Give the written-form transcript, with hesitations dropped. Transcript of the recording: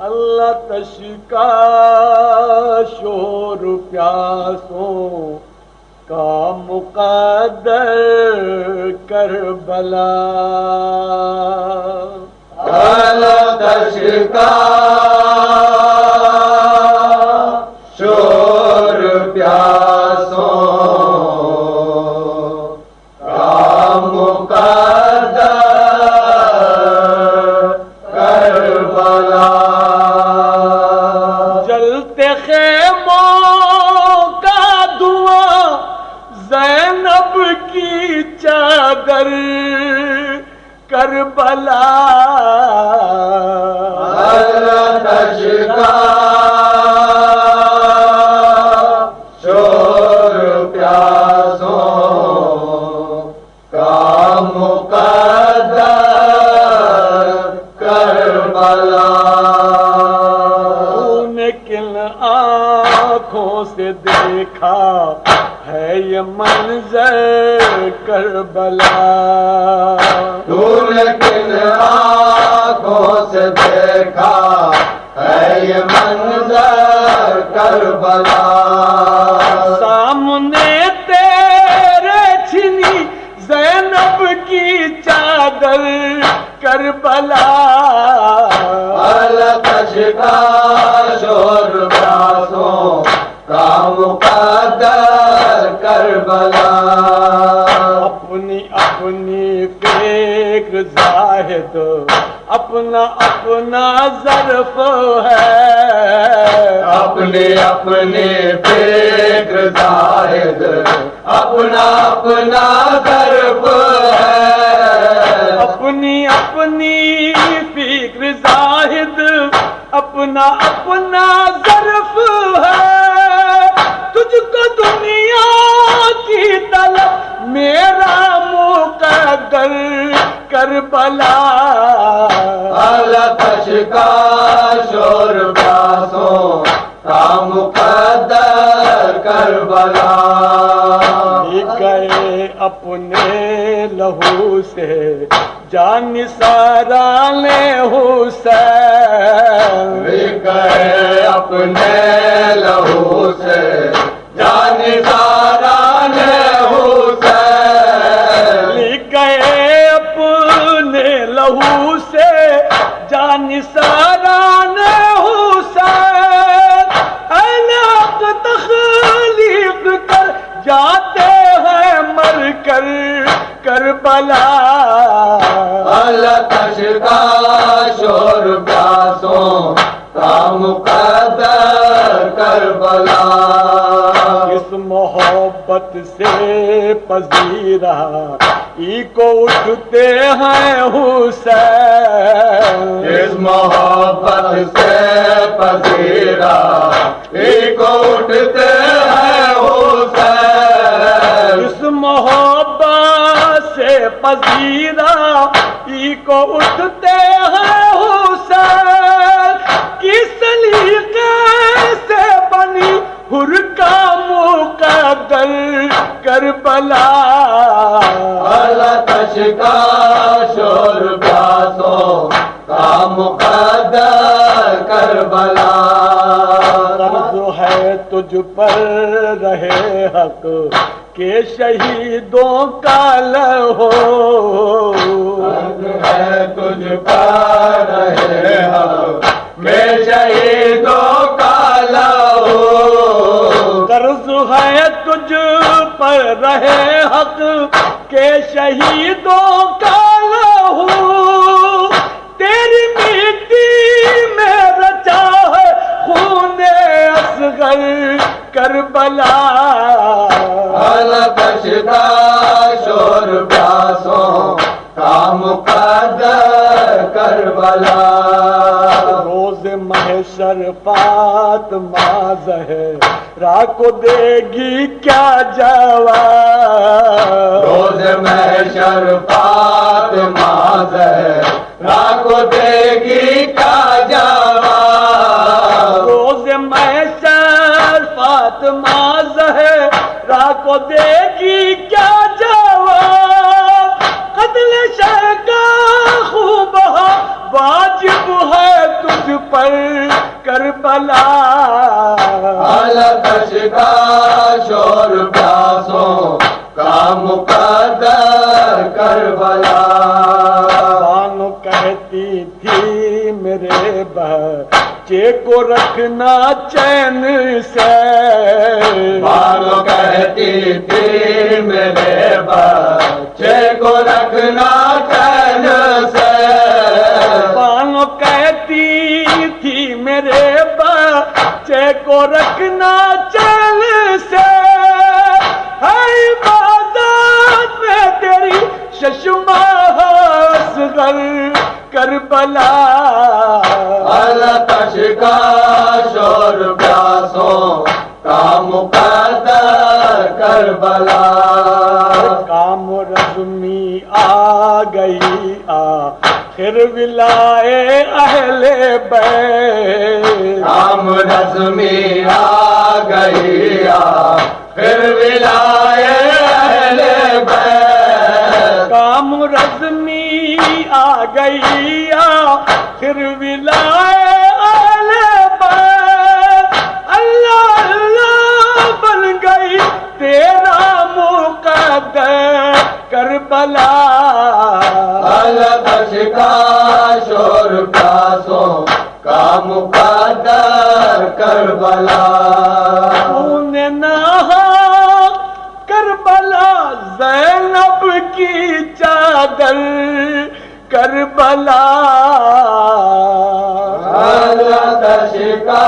اللہ تشکا شور پیاسوں کا مقدر کربلا، اللہ تشکا شور پیاسوں کا مقدر کربلا، جلتے خیموں کا دھواں زینب کی چادر کربلا، اللہ تشکا شور پیاسوں کا مقدر کربلا، تو نے کن آنکھوں سے دیکھا ہے یہ منظر کربلا، تو نے کن آنکھوں سے دیکھا ہے یہ منظر کربلا، سامنے تیرے چھنی زینب کی چادر کربلا، اللہ تشکا شور پیاسوں کا مقدر کربلا، اپنی اپنی فکر زاہد اپنا اپنا ظرف ہے، اپنی اپنی فکر زاہد اپنا اپنا ظرف ہے، اپنی اپنی فکر زاہد اپنا اپنا ظرف ہے، تجھ کو دنیا کی طلب میرا مقدر کربلا، اللہ تشکا شور پیاسوں کا مقدر کربلا، گئے اپنے لہو سے جان نثاران حسین، گئے اپنے لہو سے جان نثاران حسین، گئے اپنے لہو سے جان نثاران حسین، الگ تخلیق کر جاتے ہیں مر کر کربلا، اللہ تشکا شور پیاسوں کا مقدر کربلا، اس محبت سے پذیرا ای کو اٹھتے ہیں حسین، اس محبت سے پذیرا ایک اٹھتے ہیں حسین، اس محبت سے پذیرا ای کو اٹھتے ہیں حسین، کس سلیقے سے بنی حر کا مقدر کربلا، اللہ تشکا شور پیاسوں کا مقدر کربلا، قرض ہے تجھ پر رہے حق کہ شہیدوں کا لہو، قرض ہے تجھ پر رہے حق میں شہیدوں کا لہو، قرض ہے تجھ پر رہے حق کہ شہیدوں کا لہو، تیری مٹی میں رچا ہے خون اصغر کربلا، اللہ تشکا شور پیاسوں کا مقدر کربلا، روز محشر فاطمہ زہرا کو دے گی کیا جواب، روز محشر فاطمہ زہرا کو دے گی کیا جواب، روز محشر فاطمہ زہرا کو دے گی کیا جواب، قتل شہ کا خوب واجب ہے تجھ پر کربلا آتش کا شور پیاسوں کا مقدر کربلا بانو کہتی تھی میرے بچے کو رکھنا چین سے بانو کہتی تھی میرے بچے کو رکھنا چین سے بانو کہتی تھی میرے بچے کو رکھنا چین سے ہے عبادت میں تیری ششما اصغر کربلا آتش کا شور پیاسوں کا مقدر کربلا کام رزمی آ گئی آخر ولائے اہل بیت کام رزمی آ گئی پھر ولائے اہل بیت کام رزمی آ گئی آخر ولائے اہل بیت اللہ اللہ بن گئی تیرا مقدر کربلا آتش کا شور پیاسوں کا مقدر کربلا تو نے نہا کربلا زینب کی چادر کربلا آتش کا